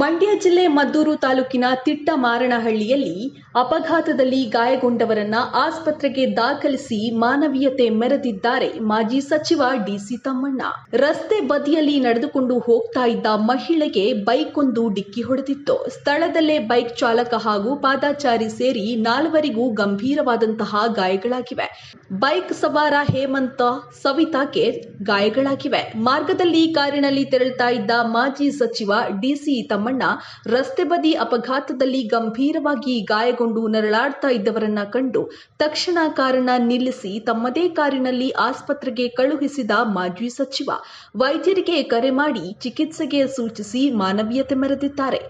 ಮಂಡ್ಯ ಜಿಲ್ಲೆ ಮದ್ದೂರು ತಾಲೂಕಿನ ತಿಟ್ಟಮಾರನಹಳ್ಳಿಯಲ್ಲಿ ಅಪಘಾತದಲ್ಲಿ ಗಾಯಗೊಂಡವರನ್ನ ಆಸ್ಪತ್ರೆಗೆ ದಾಖಲಿಸಿ ಮಾನವೀಯತೆ ಮೆರೆದಿದ್ದಾರೆ ಮಾಜಿ ಸಚಿವ ಡಿಸಿ ತಮ್ಮಣ್ಣ. ರಸ್ತೆ ಬದಿಯಲ್ಲಿ ನಡೆದುಕೊಂಡು ಹೋಗ್ತಾ ಇದ್ದ ಮಹಿಳೆಗೆ ಬೈಕ್ ಒಂದು ಡಿಕ್ಕಿ ಹೊಡೆದಿತ್ತು. ಸ್ಥಳದಲ್ಲೇ ಬೈಕ್ ಚಾಲಕ ಹಾಗೂ ಪಾದಚಾರಿ ಸೇರಿ 4ವರಿಗೂ ಗಂಭೀರವಾದಂತಹ ಗಾಯಗಳಾಗಿವೆ. ಬೈಕ್ ಸವಾರ ಹೇಮಂತ, ಸವಿತಾಗೆ ಗಾಯಗಳಾಗಿವೆ. ಮಾರ್ಗದಲ್ಲಿ ಕಾರಿನಲ್ಲಿ ತೆರಳುತ್ತಾ ಇದ್ದ ಮಾಜಿ ಸಚಿವ ಡಿಸಿ ತಮ್ಮಣ್ಣ ರಸ್ತೆ ಬದಿ ಅಪಘಾತದಲ್ಲಿ ಗಂಭೀರವಾಗಿ ಗಾಯಗೊಂಡು ನರಳಾಡ್ತಾ ಇದ್ದವರನ್ನ ಕಂಡು ತಕ್ಷಣ ಕಾರನ್ನ ನಿಲ್ಲಿಸಿ ತಮ್ಮದೇ ಕಾರಿನಲ್ಲಿ ಆಸ್ಪತ್ರೆಗೆ ಕಳುಹಿಸಿದ ಮಾಜಿ ಸಚಿವ ವೈದ್ಯರಿಗೆ ಕರೆ ಮಾಡಿ ಚಿಕಿತ್ಸೆಗೆ ಸೂಚಿಸಿ ಮಾನವೀಯತೆ ಮೆರೆದಿದ್ದಾರೆ.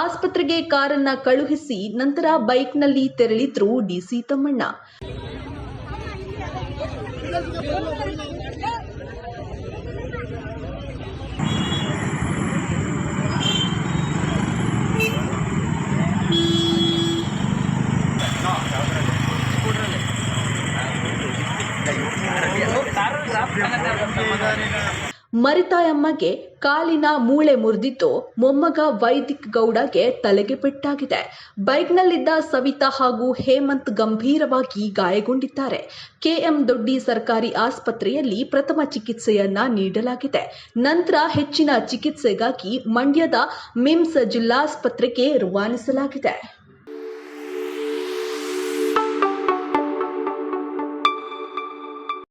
ಆಸ್ಪತ್ರೆಗೆ ಕಾರನ್ನ ಕಳುಹಿಸಿ ನಂತರ ಬೈಕ್ನಲ್ಲಿ ತೆರಳಿದ್ರು ಡಿಸಿ ತಮ್ಮಣ್ಣ. ಮರಿತಾಯಮ್ಮಗೆ ಕಾಲಿನ ಮೂಳೆ ಮುರಿದಿದ್ದು, ಮೊಮ್ಮಗ ವೈದಿಕ್ ಗೌಡಗೆ ತಲೆಗೆ ಪೆಟ್ಟಾಗಿದೆ. ಬೈಕ್ನಲ್ಲಿದ್ದ ಸವಿತಾ ಹಾಗೂ ಹೇಮಂತ್ ಗಂಭೀರವಾಗಿ ಗಾಯಗೊಂಡಿದ್ದಾರೆ. ಕೆಎಂ ದೊಡ್ಡಿ ಸರ್ಕಾರಿ ಆಸ್ಪತ್ರೆಯಲ್ಲಿ ಪ್ರಥಮ ಚಿಕಿತ್ಸೆಯನ್ನ ನೀಡಲಾಗಿದೆ. ನಂತರ ಹೆಚ್ಚಿನ ಚಿಕಿತ್ಸೆಗಾಗಿ ಮಂಡ್ಯದ ಮಿಮ್ಸ್ ಜಿಲ್ಲಾಸ್ಪತ್ರೆಗೆ ರವಾನಿಸಲಾಗಿದೆ.